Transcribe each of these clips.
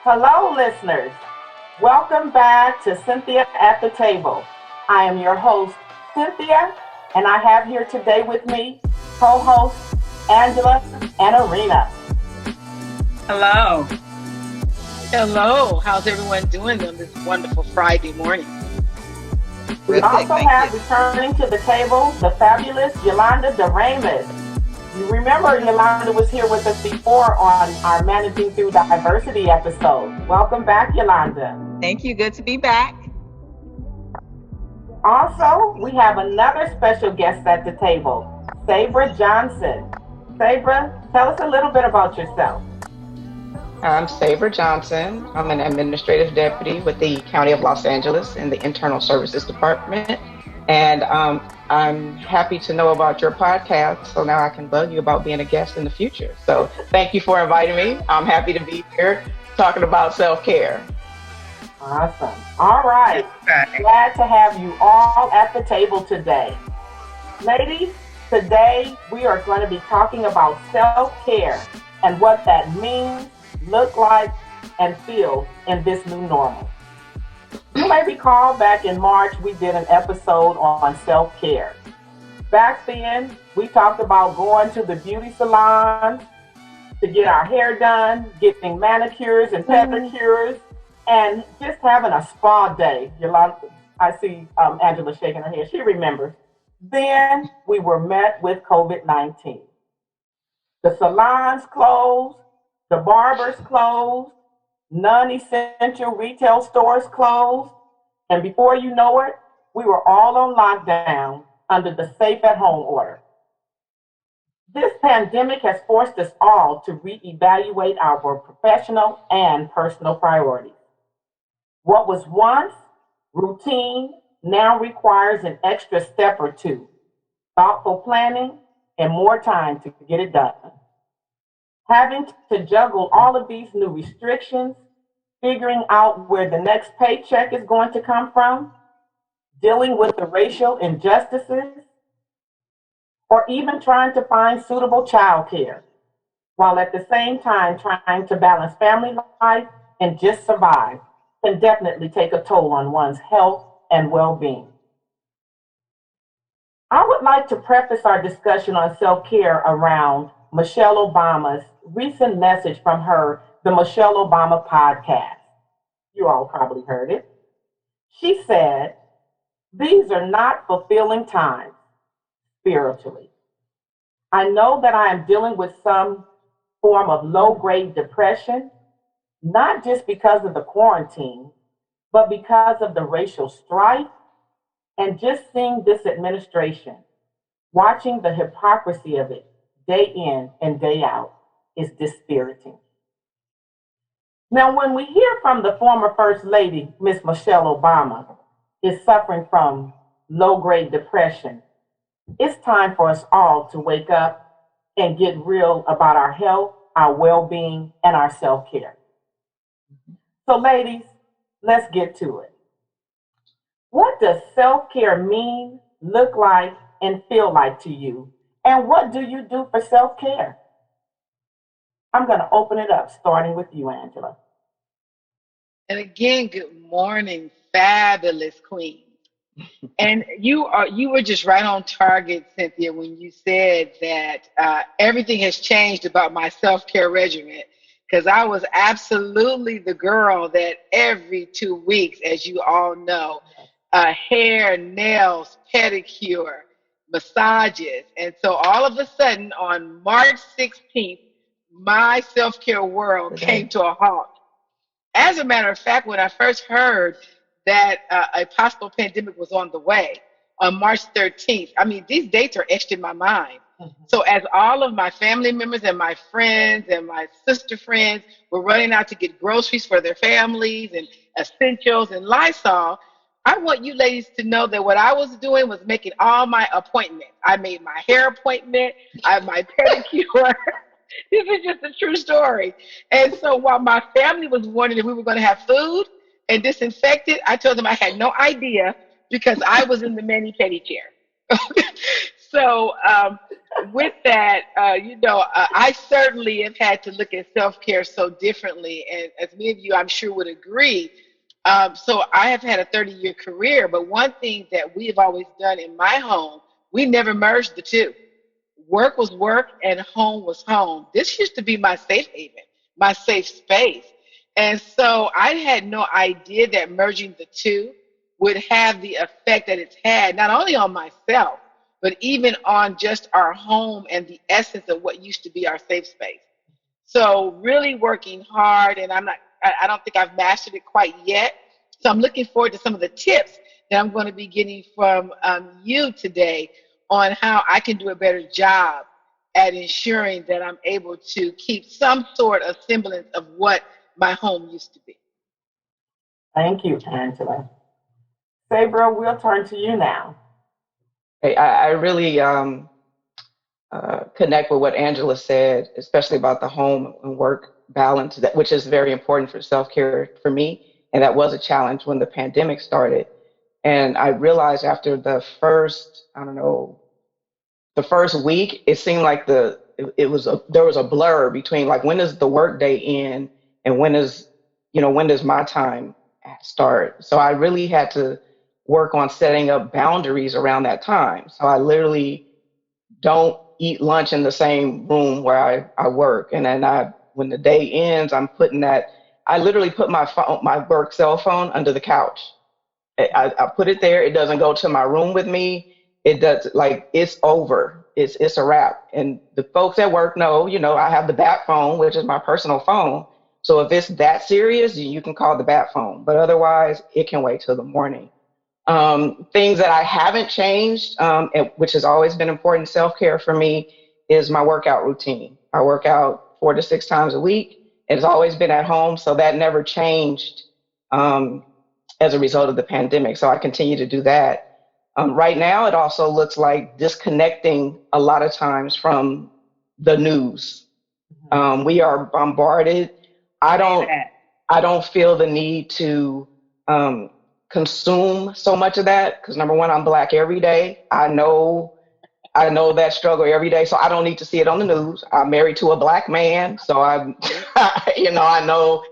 Hello, listeners. Welcome back to Cynthia at the Table. I am your host, Cynthia, and I have here today with me co-hosts Angela and Arena. Hello. Hello. How's everyone doing on this wonderful Friday morning? We also have returning to the table the fabulous Yolanda DeRamus. You remember Yolanda was here with us before on our Managing Through Diversity episode. Welcome back, Yolanda. Thank you. Good to be back. Also, we have another special guest at the table, Sabra Johnson. Sabra, tell us a little bit about yourself. I'm Sabra Johnson. I'm an administrative deputy with the County of Los Angeles in the Internal Services Department. And I'm happy to know about your podcast, so now I can bug you about being a guest in the future. So thank you for inviting me. I'm happy to be here talking about self-care. Awesome. All right. Glad to have you all at the table today. Ladies, today we are going to be talking about self-care and what that means, look like, and feel in this new normal. You may recall back in March, we did an episode on self-care. Back then, we talked about going to the beauty salons to get our hair done, getting manicures and pedicures, and just having a spa day. Yolanda, I see Angela shaking her head. She remembers. Then we were met with COVID-19. The salons closed, the barbers closed, non-essential retail stores closed, and before you know it, we were all on lockdown under the safe-at-home order. This pandemic has forced us all to reevaluate our professional and personal priorities. What was once routine now requires an extra step or two, thoughtful planning, and more time to get it done. Having to juggle all of these new restrictions, figuring out where the next paycheck is going to come from, dealing with the racial injustices, or even trying to find suitable childcare, while at the same time trying to balance family life and just survive, can definitely take a toll on one's health and well-being. I would like to preface our discussion on self-care around Michelle Obama's recent message from the Michelle Obama podcast. You all probably heard it. She said, "These are not fulfilling times spiritually. I know that I am dealing with some form of low-grade depression, not just because of the quarantine, but because of the racial strife and just seeing this administration, watching the hypocrisy of it day in and day out is dispiriting." Now, when we hear from the former First Lady, Miss Michelle Obama, is suffering from low-grade depression, it's time for us all to wake up and get real about our health, our well-being, and our self-care. So, ladies, let's get to it. What does self-care mean, look like, and feel like to you? And what do you do for self-care? I'm going to open it up, starting with you, Angela. And again, good morning, fabulous queen. And you were just right on target, Cynthia, when you said that everything has changed about my self-care regimen. Because I was absolutely the girl that every 2 weeks, as you all know, hair, nails, pedicure, massages. And so all of a sudden on March 16th, my self-care world came to a halt. As a matter of fact, when I first heard that a possible pandemic was on the way on March 13th, I mean, these dates are etched in my mind. So as all of my family members and my friends and my sister friends were running out to get groceries for their families and essentials and Lysol, I want you ladies to know that what I was doing was making all my appointments. I made my hair appointment, I had my pedicure. This is just a true story. And so while my family was wondering if we were going to have food and disinfected, I told them I had no idea because I was in the mani-pedi chair. So with that, I certainly have had to look at self-care so differently. And as many of you, I'm sure, would agree. So I have had a 30-year career, but one thing that we have always done in my home, we never merged the two. Work was work and home was home. This used to be my safe haven, my safe space. And so I had no idea that merging the two would have the effect that it's had, not only on myself, but even on just our home and the essence of what used to be our safe space. So really working hard, and I don't think I've mastered it quite yet. So I'm looking forward to some of the tips that I'm going to be getting from you today on how I can do a better job at ensuring that I'm able to keep some sort of semblance of what my home used to be. Thank you, Angela. Sabra, we'll turn to you now. Hey, I really connect with what Angela said, especially about the home and work balance, which is very important for self care for me. And that was a challenge when the pandemic started. And I realized after the first, I don't know, the first week, it seemed like there was a blur between like when does the work day end and when does my time start. So I really had to work on setting up boundaries around that time. So I literally don't eat lunch in the same room where I work. And then when the day ends, I literally put my work cell phone under the couch. I put it there. It doesn't go to my room with me. It does, like, it's over. It's a wrap. And the folks at work know, I have the bat phone, which is my personal phone. So if it's that serious, you can call the bat phone. But otherwise, it can wait till the morning. Things that I haven't changed, which has always been important self-care for me, is my workout routine. I work out 4 to 6 times a week. It's always been at home, so that never changed as a result of the pandemic. So I continue to do that. Right now, it also looks like disconnecting a lot of times from the news. We are bombarded. I don't feel the need to consume so much of that because number one, I'm Black every day. I know that struggle every day, so I don't need to see it on the news. I'm married to a Black man, so I know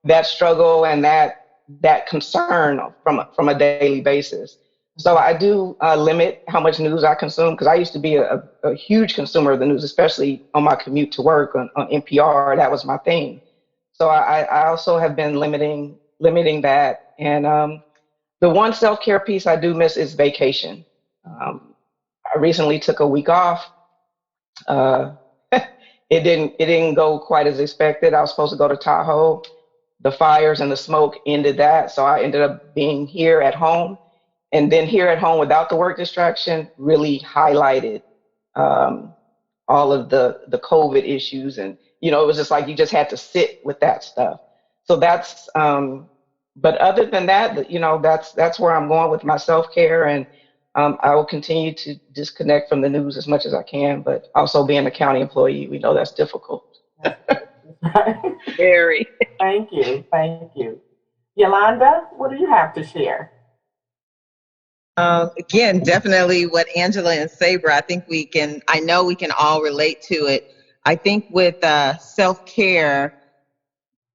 that struggle and that concern from a daily basis. So I do limit how much news I consume because I used to be a huge consumer of the news, especially on my commute to work on NPR. That was my thing. So I also have been limiting that. And the one self-care piece I do miss is vacation. I recently took a week off. Uh, it didn't go quite as expected. I was supposed to go to Tahoe. The fires and the smoke ended that, so I ended up being here at home. And then here at home without the work distraction really highlighted all of the COVID issues. And, it was just like you just had to sit with that stuff. So but other than that, that's where I'm going with my self-care. And I will continue to disconnect from the news as much as I can. But also being a county employee, we know that's difficult. Very. Thank you. Thank you. Yolanda, what do you have to share? Again, definitely what Angela and Sabra, I know we can all relate to it. I think with self-care,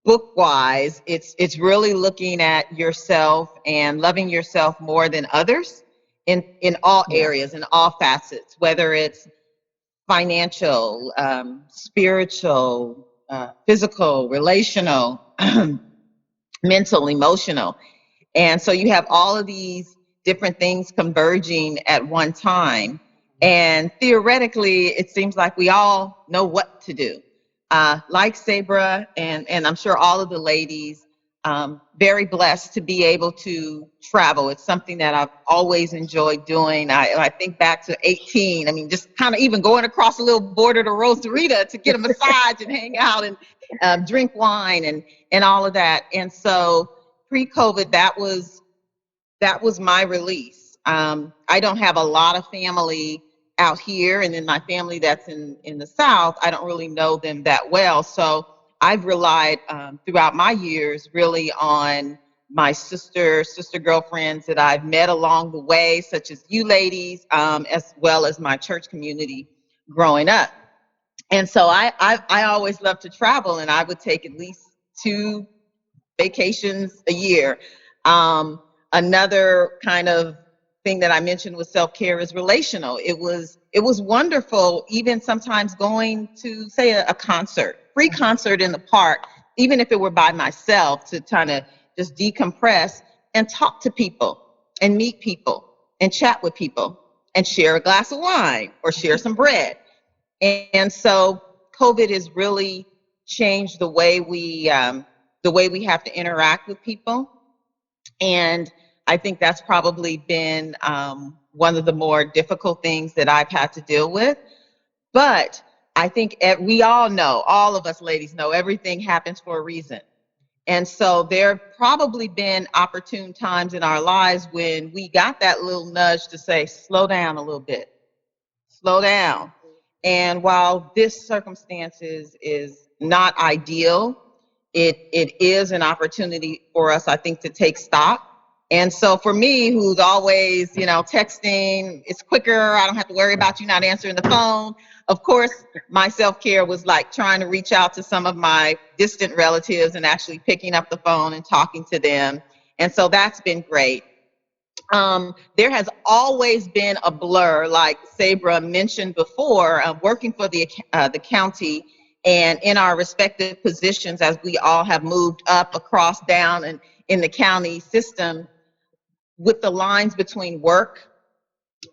book-wise, it's really looking at yourself and loving yourself more than others in all areas, in all facets, whether it's financial, spiritual, physical, relational, mental, emotional. And so you have all of these different things converging at one time. And theoretically, it seems like we all know what to do. Like Sabra, and I'm sure all of the ladies, very blessed to be able to travel. It's something that I've always enjoyed doing. I think back to 18. I mean, just kind of even going across a little border to Rosarita to get a massage and hang out and drink wine and all of that. And so pre-COVID, that was my release. I don't have a lot of family out here, and then my family that's in the South, I don't really know them that well. So I've relied throughout my years really on my sister girlfriends that I've met along the way, such as you ladies, as well as my church community growing up. And so I always loved to travel, and I would take at least 2 vacations a year. Another kind of thing that I mentioned with self-care is relational. It was wonderful, even sometimes going to, say, a concert, free concert in the park, even if it were by myself, to kind of just decompress and talk to people and meet people and chat with people and share a glass of wine or share some bread. And so COVID has really changed the way we have to interact with people. And I think that's probably been one of the more difficult things that I've had to deal with. But I think we all know, all of us ladies know, everything happens for a reason. And so there have probably been opportune times in our lives when we got that little nudge to say, slow down a little bit, slow down. And while this circumstance is not ideal, it is an opportunity for us, I think, to take stock. And so for me, who's always, texting, it's quicker, I don't have to worry about you not answering the phone. Of course, my self-care was like trying to reach out to some of my distant relatives and actually picking up the phone and talking to them. And so that's been great. There has always been a blur, like Sabra mentioned before, working for the county and in our respective positions as we all have moved up, across, down, and in the county system, with the lines between work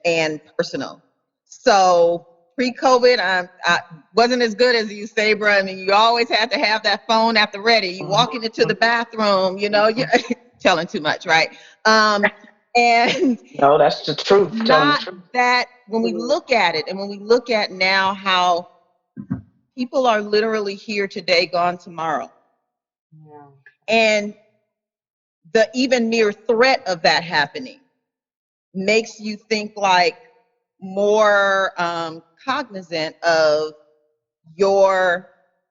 and personal. So pre-COVID, I wasn't as good as you, Sabra. I mean, you always had to have that phone at the ready. You walking into the bathroom, you're telling too much, right? And No, that's the truth. not that when we look at it, and when we look at now how people are literally here today, gone tomorrow. Yeah. And the even mere threat of that happening makes you think like more cognizant of your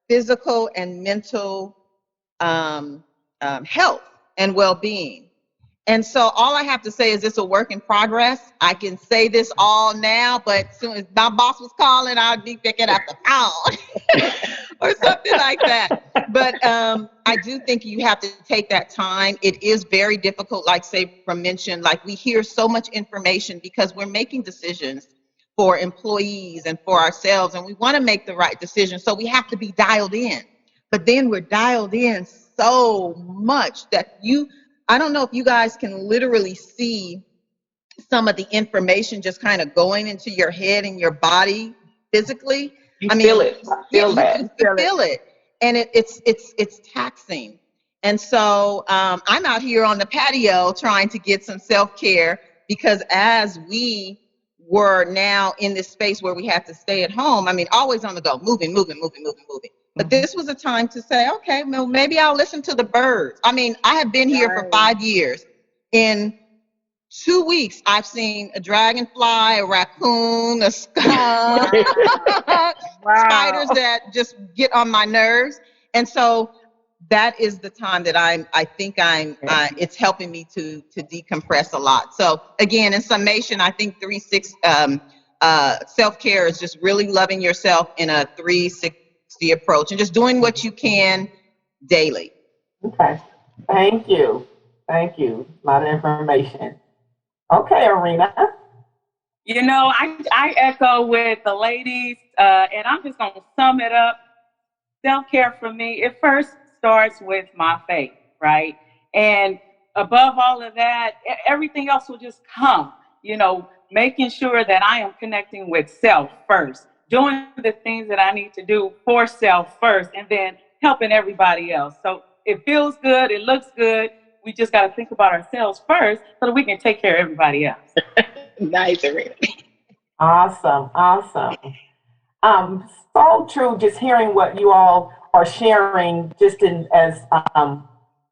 physical and mental health and well-being. And so all I have to say is it's a work in progress. I can say this all now, but as soon as my boss was calling, I'd be picking up the phone or something like that. But I do think you have to take that time. It is very difficult, like Sabra mentioned, like we hear so much information because we're making decisions for employees and for ourselves, and we want to make the right decision. So we have to be dialed in. But then we're dialed in so much that I don't know if you guys can literally see some of the information just kind of going into your head and your body physically. Feel it. You feel it. And it's taxing. And so I'm out here on the patio trying to get some self-care because as we were now in this space where we have to stay at home, always on the go, moving. But this was a time to say, okay, well, maybe I'll listen to the birds. I have been here for 5 years. In 2 weeks, I've seen a dragonfly, a raccoon, a skunk, spiders that just get on my nerves. And so that is the time that it's helping me to decompress a lot. So again, in summation, I think self-care is just really loving yourself in a 360 approach and just doing what you can daily. Okay. Thank you. A lot of information. Okay, Arena. I echo with the ladies, and I'm just going to sum it up. Self-care for me, it first starts with my faith, right? And above all of that, everything else will just come, making sure that I am connecting with self first, doing the things that I need to do for self first, and then helping everybody else. So it feels good, it looks good. We just got to think about ourselves first so that we can take care of everybody else. Nice, Arena. Awesome. So true, just hearing what you all are sharing just as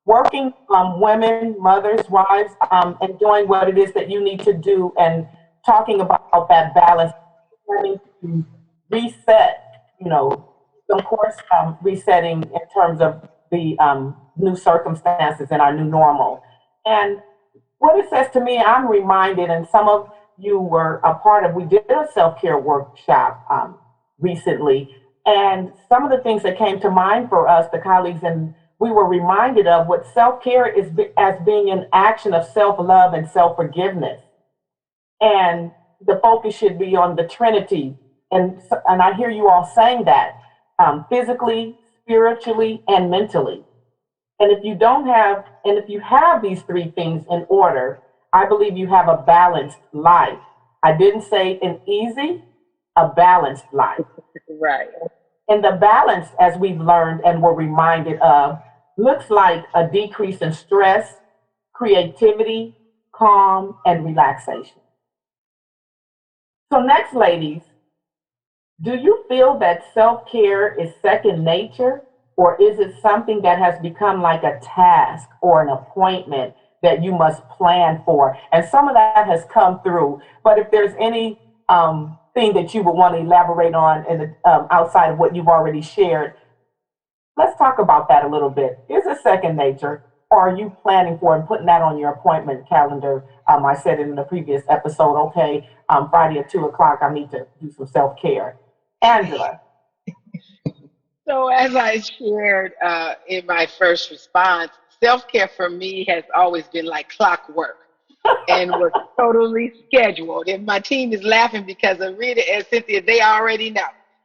working women, mothers, wives, and doing what it is that you need to do and talking about that balance, learning to reset, of course, resetting in terms of the new circumstances and our new normal. And what it says to me, I'm reminded, and some of you were a part of, we did a self-care workshop recently. And some of the things that came to mind for us, the colleagues, and we were reminded of what self care is as being an action of self love and self forgiveness. And the focus should be on the Trinity. And I hear you all saying that physically, spiritually, and mentally. And if you have these three things in order, I believe you have a balanced life. I didn't say an easy, a balanced life. Right. And the balance, as we've learned and were reminded of, looks like a decrease in stress, creativity, calm, and relaxation. So, next, ladies, do you feel that self care is second nature, or is it something that has become like a task or an appointment that you must plan for? And some of that has come through, but if there's any thing that you would want to elaborate on in the, outside of what you've already shared, let's talk about that a little bit. Is it second nature, or are you planning for and putting that on your appointment calendar? I said it in the previous episode, okay, Friday at 2 o'clock, I need to do some self care. Angela. So, as I shared in my first response, self care for me has always been like clockwork and was totally scheduled. And my team is laughing because Rita and Cynthia, they already know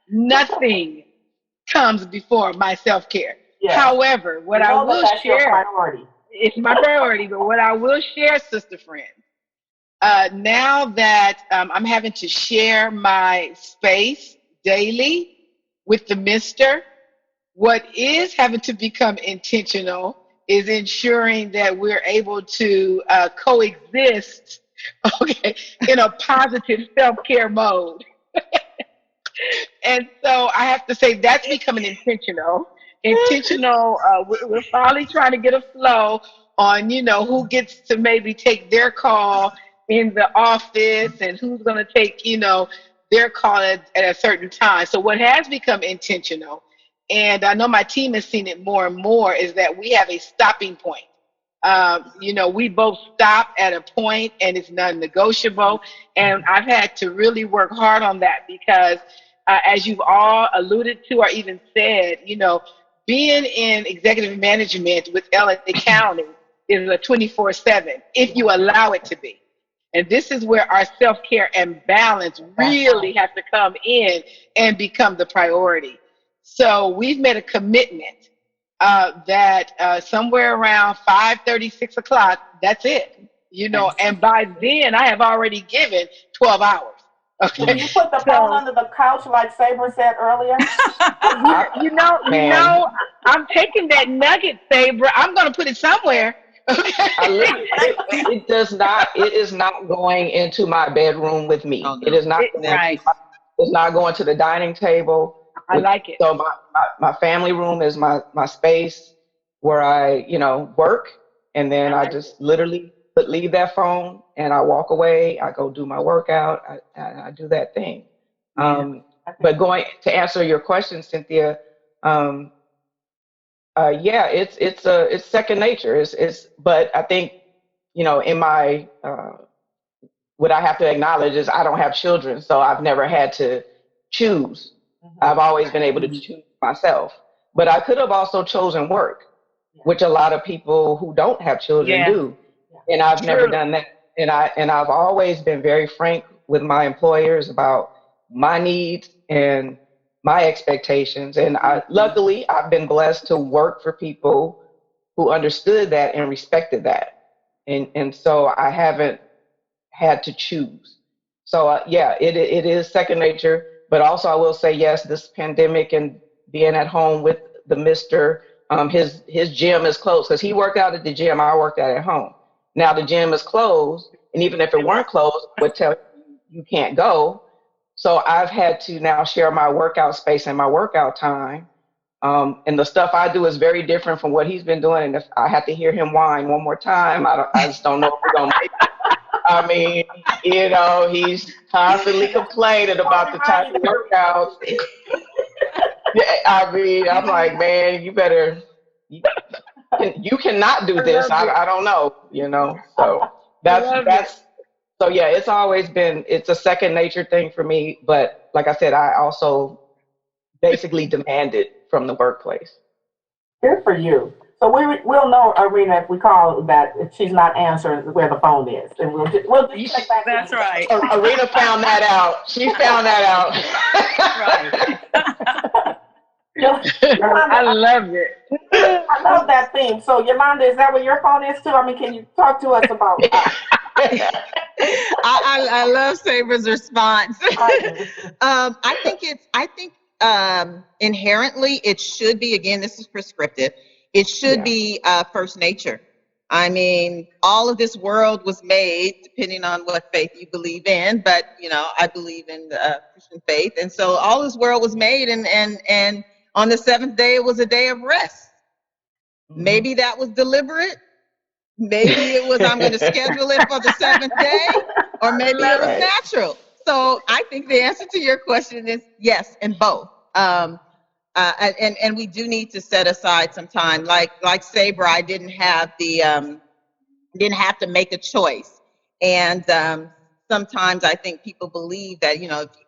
nothing comes before my self care. Yes. However, what You I know will that's your share, priority. it's my priority, but what I will share, sister friends, now that I'm having to share my space daily with the mister, what is having to become intentional is ensuring that we're able to coexist, okay, in a positive self-care mode. And so I have to say that's becoming intentional. We're finally trying to get a flow on, who gets to maybe take their call in the office and who's going to take, their call at a certain time. So what has become intentional, and I know my team has seen it more and more, is that we have a stopping point. We both stop at a point and it's non-negotiable. And I've had to really work hard on that because as you've all alluded to or even said, being in executive management with LA County is a 24/7 if you allow it to be. And this is where our self-care and balance really have to come in and become the priority. So we've made a commitment that somewhere around 5:30, 6 o'clock, that's it. And by then I have already given 12 hours. Do Okay. you put the phone under the couch like Sabra said earlier? I'm taking that nugget, Sabra. I'm going to put it somewhere. Okay. It is not going into my bedroom with me. Oh, no. It is not. Right. It's not going to the dining table. I like it. So my family room is my space where I, work. And then I just literally leave that phone and I walk away. I go do my workout. I do that thing. But going to answer your question, Cynthia, it's second nature. But I think, in my, what I have to acknowledge is I don't have children, so I've never had to choose. I've always been able to choose myself. But I could have also chosen work, which a lot of people who don't have children do. And I've never done that. And I've always been very frank with my employers about my needs and my expectations. And luckily, I've been blessed to work for people who understood that and respected that. And so I haven't had to choose. So it is second nature. But also I will say, yes, this pandemic and being at home with the mister, his gym is closed because he worked out at the gym. I worked out at home. Now the gym is closed. And even if it weren't closed, it would tell you can't go. So I've had to now share my workout space and my workout time. And the stuff I do is very different from what he's been doing. And if I have to hear him whine one more time, I just don't know if we're going to make it. I mean, he's constantly complaining about the type of workouts. I mean, I'm like, man, you cannot do this. I don't know, So that's So yeah, it's always been, it's a second nature thing for me. But like I said, I also basically demand it from the workplace. Good for you. So we'll know, Arena, if we call that if she's not answering where the phone is, and we'll just check back in. That's right. Arena found that out. She found that out. Right. Yolanda, I love it. I love that theme. So Yolanda, is that where your phone is too? I mean, can you talk to us about? I love Sabra's response. I think inherently it should be, again, this is prescriptive. It should be first nature. I mean, all of this world was made, depending on what faith you believe in, but I believe in the Christian faith, and so all this world was made, and on the seventh day it was a day of rest. Maybe that was deliberate. Maybe it was, I'm going to schedule it for the seventh day, or maybe it was natural. So I think the answer to your question is yes, and both. And we do need to set aside some time. Like Sabra, I didn't have to make a choice. And sometimes I think people believe that,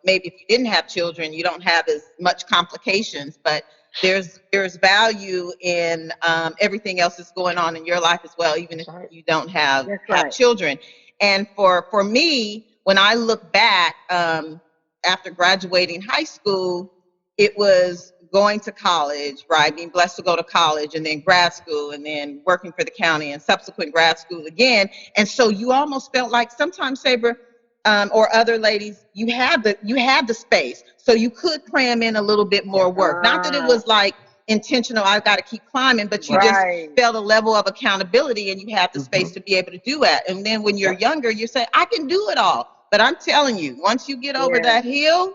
maybe if you didn't have children, you don't have as much complications, but there's value in everything else that's going on in your life as well, even if you don't have children. And for me, when I look back after graduating high school, it was going to college, right? Being blessed to go to college, and then grad school, and then working for the county, and subsequent grad school again. And so you almost felt like sometimes, Sabra, or other ladies, you had the space, so you could cram in a little bit more work. Not that it was like intentional, I've got to keep climbing, but you just felt a level of accountability, and you had the space to be able to do that. And then when you're younger, you say, I can do it all. But I'm telling you, once you get over that hill,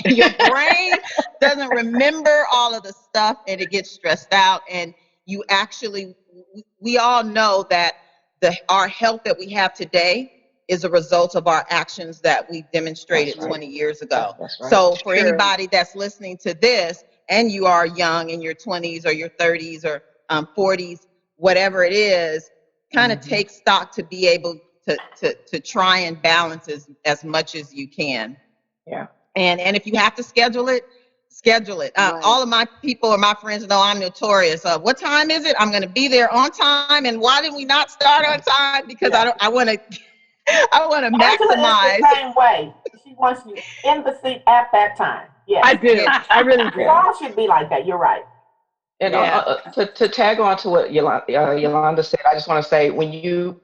your brain doesn't remember all of the stuff, and it gets stressed out. And you actually, we all know that our health that we have today is a result of our actions that we demonstrated 20 years ago. So for anybody that's listening to this, and you are young, in your 20s or your 30s or 40s, whatever it is, kind of take stock to be able to try and balance as much as you can. Yeah. And if you have to schedule it, schedule it. All of my people or my friends know I'm notorious. What time is it? I'm going to be there on time. And why did we not start on time? Because I want to maximize. The same way. She wants you in the seat at that time. Yes. I do. I really do. We all should be like that. You're right. And to tag on to what Yolanda said, I just want to say, when you,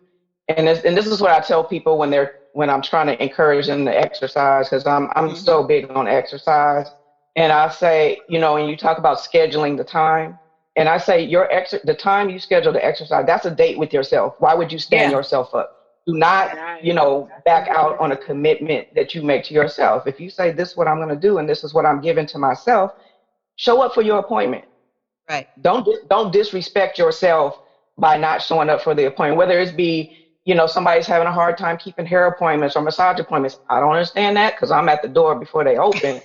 and this is what I tell people when I'm trying to encourage them to exercise, because I'm so big on exercise. And I say, when you talk about scheduling the time, and I say the time you schedule to exercise, that's a date with yourself. Why would you stand yourself up? Do not, back out on a commitment that you make to yourself. If you say, this is what I'm going to do, and this is what I'm giving to myself, show up for your appointment. Right. Don't disrespect yourself by not showing up for the appointment, whether it's be, somebody's having a hard time keeping hair appointments or massage appointments. I don't understand that, because I'm at the door before they open.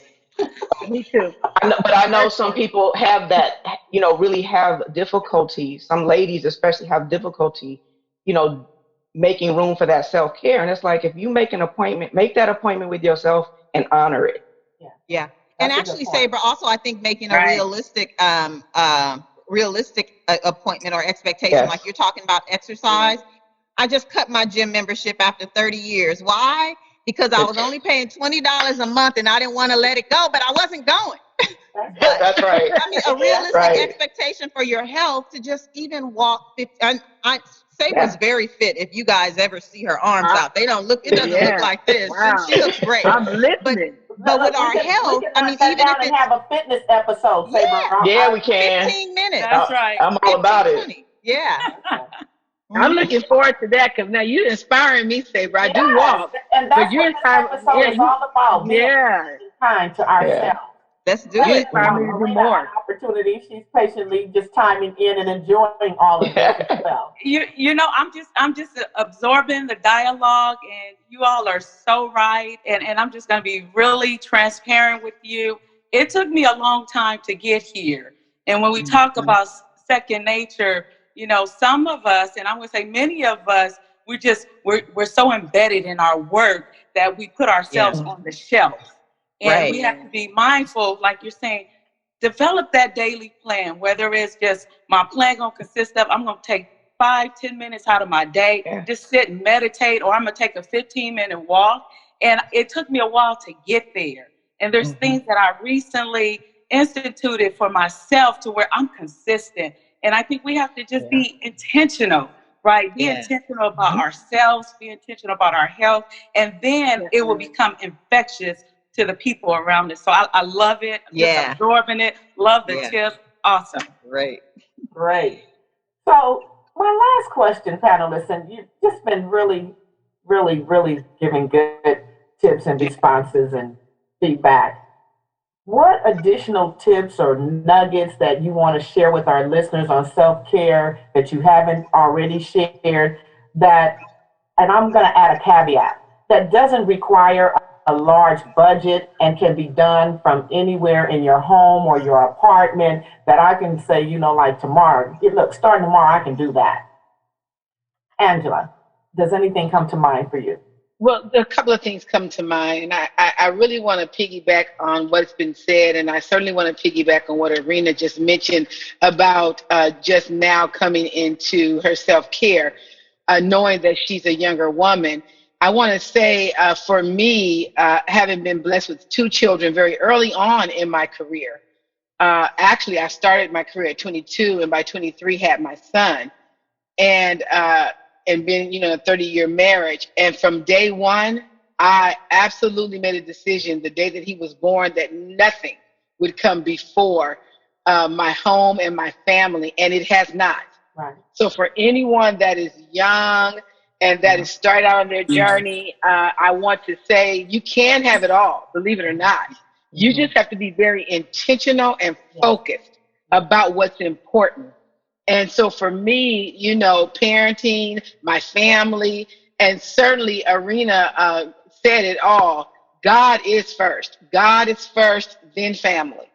Me too. But I know some people have that, really have difficulty. Some ladies especially have difficulty, making room for that self-care. And it's like, if you make an appointment, make that appointment with yourself and honor it. Yeah. And actually, Sabra, also, I think making a realistic appointment or expectation, like you're talking about exercise. I just cut my gym membership after 30 years. Why? Because I was only paying $20 a month, and I didn't want to let it go, but I wasn't going. That's right. I mean, a realistic expectation for your health to just even walk 50. Sabra's very fit. If you guys ever see her arms out, it doesn't look like this. Wow. She looks great. I'm listening. But with our health, I mean, even if it's, have a fitness episode, Sabra, we can. 15 minutes. That's right. I'm all about it. 20. Yeah. I'm looking forward to that, because now you're inspiring me, Sabra. I do walk. And that's what this episode is all about. Being kind to ourselves. Let's do it. More opportunity. She's patiently just timing in and enjoying all of this as well. I'm just absorbing the dialogue, and you all are so right. And I'm just going to be really transparent with you. It took me a long time to get here. And when we talk about second nature, some of us, and I'm going to say many of us, we're so embedded in our work that we put ourselves Yeah. on the shelf. And we Right. have to be mindful, like you're saying, develop that daily plan, whether it's just my plan gonna consist of I'm gonna take 5-10 minutes out of my day, just sit and meditate, or I'm gonna take a 15-minute walk. And it took me a while to get there. And there's things that I recently instituted for myself to where I'm consistent. And I think we have to just be intentional, right? Be intentional about ourselves, be intentional about our health, and then it will become infectious to the people around us. So I love it. I'm just absorbing it. Love the tip. Awesome. Right. Great. So my last question, panelists, and you've just been really, really, really giving good tips and responses and feedback. What additional tips or nuggets that you want to share with our listeners on self-care that you haven't already shared that, and I'm going to add a caveat, that doesn't require a large budget and can be done from anywhere in your home or your apartment that I can say, like tomorrow, look, starting tomorrow, I can do that. Angela, does anything come to mind for you? Well, a couple of things come to mind, and I really want to piggyback on what's been said, and I certainly want to piggyback on what Arena just mentioned about just now coming into her self-care, knowing that she's a younger woman. I want to say for me, having been blessed with two children very early on in my career, actually I started my career at 22, and by 23 had my son. And been, a 30-year marriage. And from day one, I absolutely made a decision the day that he was born that nothing would come before my home and my family, and it has not. Right. So for anyone that is young and that is starting out on their journey, I want to say you can have it all, believe it or not. You just have to be very intentional and focused about what's important. And so for me, parenting, my family, and certainly Arena said it all. God is first. God is first, then family.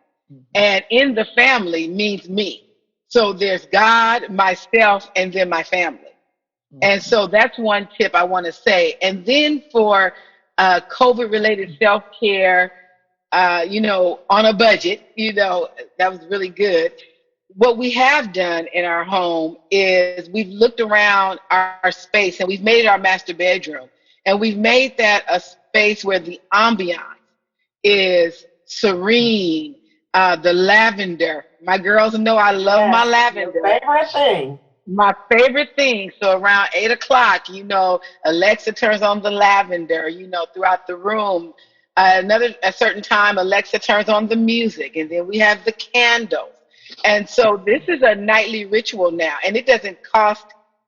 And in the family means me. So there's God, myself, and then my family. And so that's one tip I want to say. And then for COVID-related self-care, on a budget, that was really good. What we have done in our home is we've looked around our space and we've made it our master bedroom. And we've made that a space where the ambiance is serene, the lavender. My girls know I love my lavender. Your favorite thing. My favorite thing. So around 8 o'clock, Alexa turns on the lavender, throughout the room. A certain time, Alexa turns on the music, and then we have the candles. And so this is a nightly ritual now, and it doesn't cost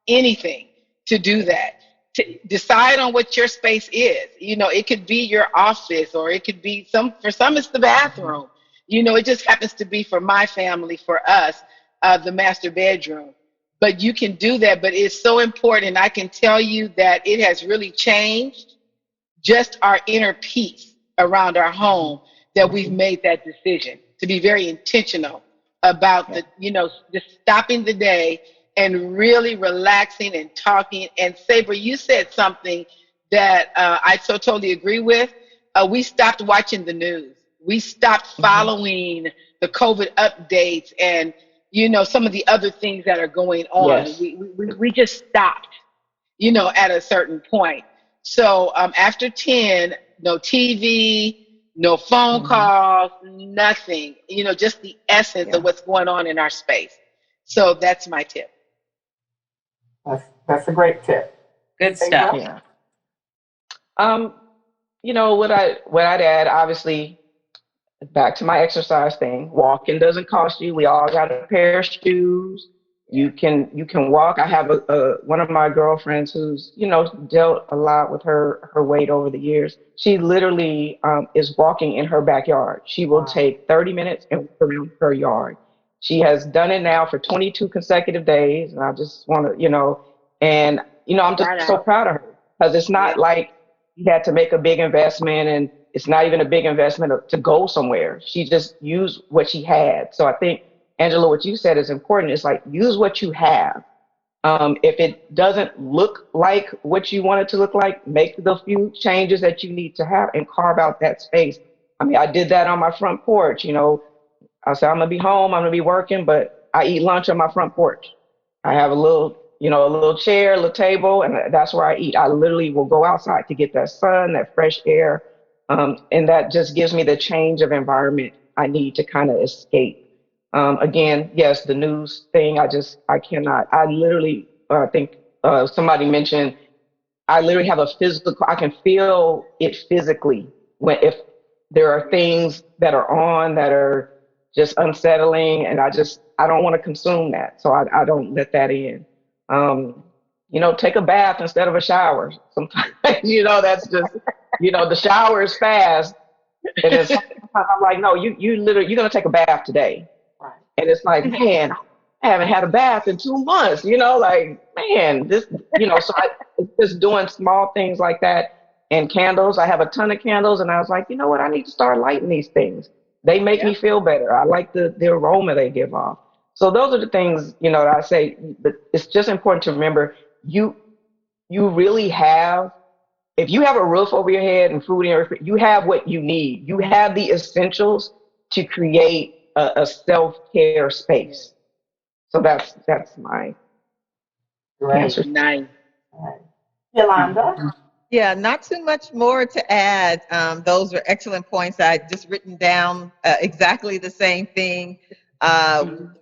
anything to do that. To decide on what your space is. It could be your office, or it could be for some it's the bathroom. It just happens to be for my family, for us, the master bedroom. But you can do that, but it's so important. I can tell you that it has really changed just our inner peace around our home, that we've made that decision to be very intentional about just stopping the day and really relaxing and talking. And Sabra, you said something that I so totally agree with. We stopped watching the news. We stopped following the COVID updates and, some of the other things that are going on. Yes. We just stopped, at a certain point. So after 10, no TV, no phone calls, nothing, just the essence of what's going on in our space. So that's my tip. That's a great tip. Good stuff. Yeah. What I'd add, obviously, back to my exercise thing. Walking doesn't cost you. We all got a pair of shoes. You can walk. I have one of my girlfriends who's dealt a lot with her weight over the years. She literally is walking in her backyard. She will take 30 minutes and walk around her yard. She has done it now for 22 consecutive days, and I just want to and I'm just so proud of her, because it's not like she had to make a big investment, and it's not even a big investment to go somewhere. She just used what she had. So I think, Angela, what you said is important. It's like, use what you have. If it doesn't look like what you want it to look like, make the few changes that you need to have and carve out that space. I mean, I did that on my front porch. I said, I'm going to be home, I'm going to be working, but I eat lunch on my front porch. I have a little, a little chair, a little table, and that's where I eat. I literally will go outside to get that sun, that fresh air. And that just gives me the change of environment I need to kind of escape. Again, yes, the news thing, I cannot. I literally think somebody mentioned, I literally have a physical, I can feel it physically if there are things that are on that are just unsettling, and I don't want to consume that. So I don't let that in. Take a bath instead of a shower. Sometimes, that's just, the shower is fast. And then sometimes I'm like, no, you literally, you're going to take a bath today. Right. And it's like, man, I haven't had a bath in 2 months, like, man, this, so it's just doing small things like that. And candles, I have a ton of candles, and I was like, you know what, I need to start lighting these things. They make me feel better. I like the aroma they give off. So those are the things, that I say, but it's just important to remember, you really have, if you have a roof over your head and food in your refrigerator, you have what you need. You have the essentials to create a self-care space. So that's my answer. Nice. Right. Yolanda? Yeah, not too much more to add. Those are excellent points. I just written down exactly the same thing.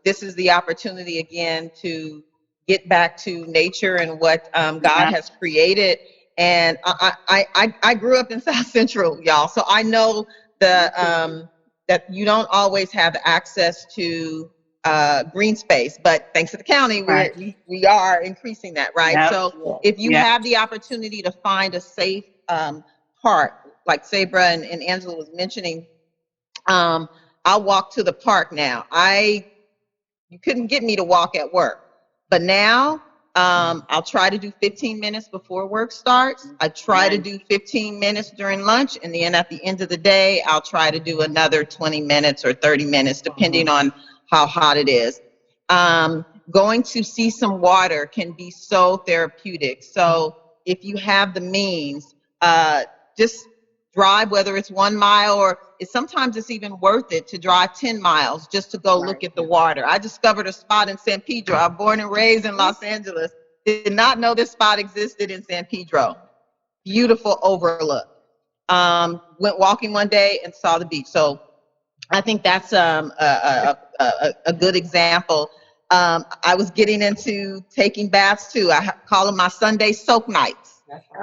This is the opportunity again to get back to nature and what God has created. And I grew up in South Central, y'all, so I know that you don't always have access to green space, but thanks to the county, we are increasing that, right? Yep. So if you have the opportunity to find a safe park, like Sabra and Angela was mentioning, I'll walk to the park now. You couldn't get me to walk at work, but now I'll try to do 15 minutes before work starts. I try to do 15 minutes during lunch, and then at the end of the day, I'll try to do another 20 minutes or 30 minutes, depending on how hot it is. Going to see some water can be so therapeutic. So if you have the means, just drive, whether it's 1 mile or sometimes it's even worth it to drive 10 miles just to go look at the water. I discovered a spot in San Pedro. I'm born and raised in Los Angeles. Did not know this spot existed in San Pedro. Beautiful overlook. Went walking one day and saw the beach. So I think that's a good example. I was getting into taking baths too. I call them my Sunday soak nights.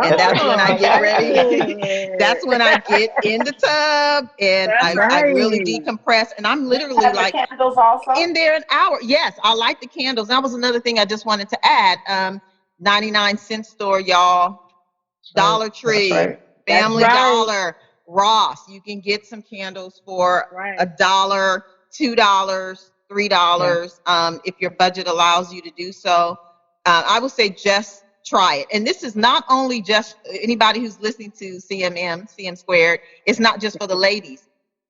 And that's when I get ready. That's when I get in the tub and I really decompress. And I'm literally like candles also? in there an hour. Yes, I like the candles. That was another thing I just wanted to add. 99-cent store, y'all. Dollar Tree, Family Dollar, Ross. You can get some candles for $1, $2, $3 if your budget allows you to do so. I would say just try it. And this is not only just anybody who's listening to CM Squared. It's not just for the ladies.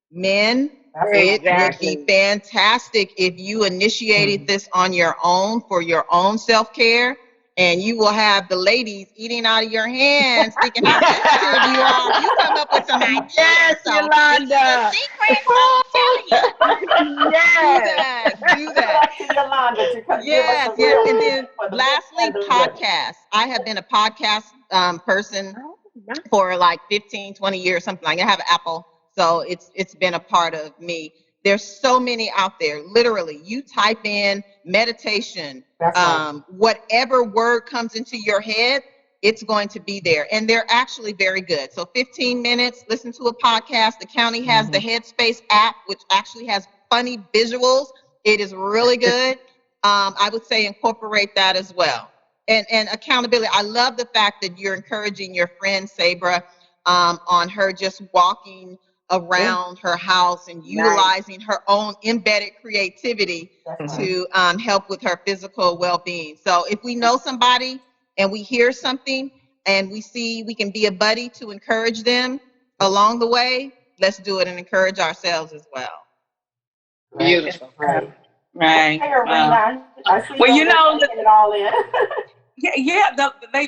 Men, it would be fantastic if you initiated this on your own for your own self-care. And you will have the ladies eating out of your hands, thinking how sensitive you are. You come up with some ideas. Yes, Yolanda. Secret, do that. Yolanda, yes. And then lastly, podcasts. I have been a podcast person for like 15, 20 years, something like that. I have an Apple, so it's been a part of me. There's so many out there. Literally, you type in meditation, whatever word comes into your head, it's going to be there. And they're actually very good. So 15 minutes, listen to a podcast. The county has the Headspace app, which actually has funny visuals. It is really good. I would say incorporate that as well. And accountability. I love the fact that you're encouraging your friend Sabra on her just walking around her house and utilizing her own embedded creativity to help with her physical well-being. So if we know somebody and we hear something and we see we can be a buddy to encourage them along the way, let's do it and encourage ourselves as well. Beautiful. Right. Right. Hey, Arena. I see Well, you you know, taking it all in.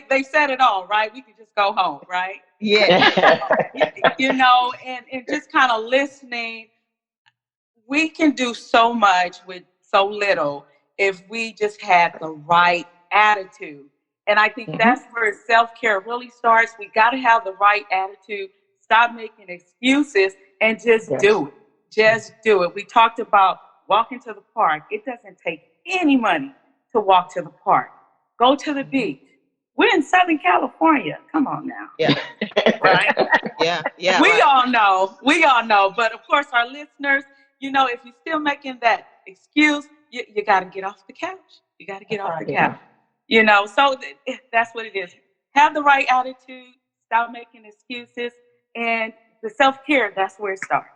they said it all, right? We can just go home, right? Yeah. You know, and just kind of listening. We can do so much with so little if we just had the right attitude. And I think that's where self care really starts. We got to have the right attitude, stop making excuses, and just do it. Just do it. We talked about walking to the park. It doesn't take any money to walk to the park. Go to the beach. We're in Southern California. Come on now. Yeah. Right? Yeah. Yeah. We all know. We all know. But of course, our listeners, you know, if you're still making that excuse, you got to get off the couch. You got to get off the couch. You know, so that's what it is. Have the right attitude. Stop making excuses. And the self-care, that's where it starts.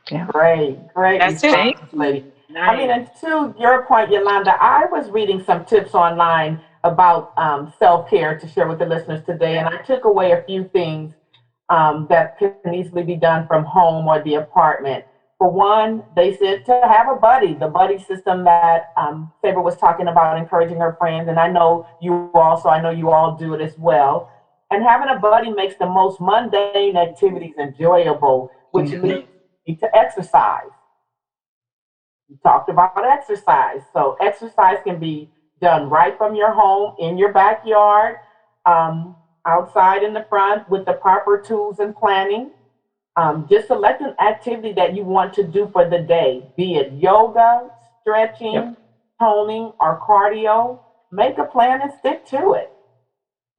Yeah. Great That's response, lady. Nice. I mean, and to your point, Yolanda, I was reading some tips online about self-care to share with the listeners today, and I took away a few things that can easily be done from home or the apartment. For one, they said to have a buddy, the buddy system that Sabra was talking about, encouraging her friends, and I know you all do it as well. And having a buddy makes the most mundane activities enjoyable, which leads you to exercise. You talked about exercise. So exercise can be done right from your home, in your backyard, outside in the front with the proper tools and planning. Just select an activity that you want to do for the day, be it yoga, stretching, toning, or cardio. Make a plan and stick to it.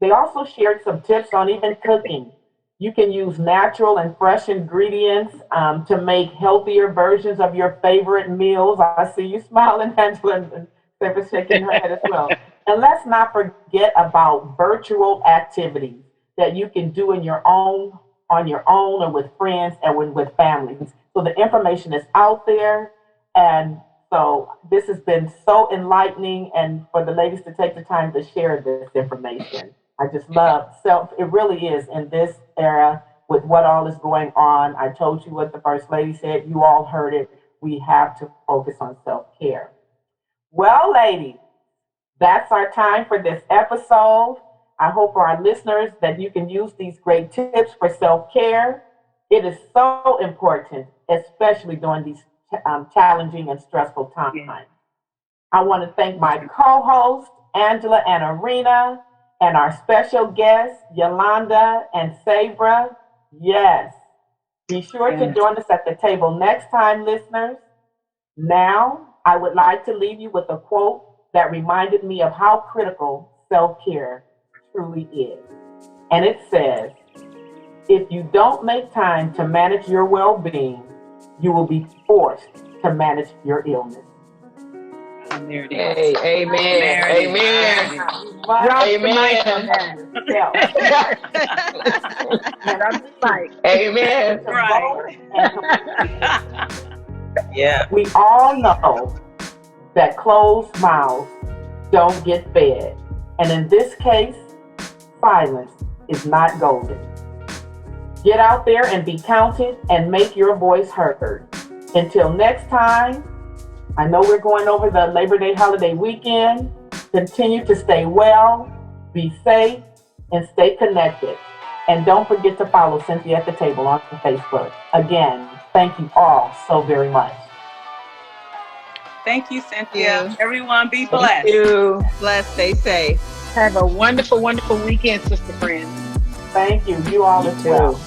They also shared some tips on even cooking. You can use natural and fresh ingredients to make healthier versions of your favorite meals. I see you smiling, Angela, and Sarah shaking her head as well. And let's not forget about virtual activities that you can do on your own, or with friends, and with families. So the information is out there, and so this has been so enlightening, and for the ladies to take the time to share this information. I just love it really is in this era with what all is going on. I told you what the First Lady said. You all heard it. We have to focus on self-care. Well, ladies, that's our time for this episode. I hope for our listeners that you can use these great tips for self-care. It is so important, especially during these challenging and stressful times. I want to thank my co-hosts, Angela and Arena, and our special guests, Yolanda and Sabra. Yes. Be sure to join us at the table next time, listeners. Now, I would like to leave you with a quote that reminded me of how critical self-care truly is. And it says, if you don't make time to manage your well-being, you will be forced to manage your illness. And there it is. Hey, amen. Amen. Drop the mic Amen. on that. And I'm like, Amen. Right. Yeah. We all know that closed mouths don't get fed. And in this case, silence is not golden. Get out there and be counted and make your voice heard. Until next time, I know we're going over the Labor Day holiday weekend. Continue to stay well, be safe, and stay connected. And don't forget to follow Cynthia at the Table on Facebook. Again, thank you all so very much. Thank you, Cynthia. Everyone be blessed. Thank you. Blessed. Stay safe. Have a wonderful, wonderful weekend, sister friends. Thank you. You all as well.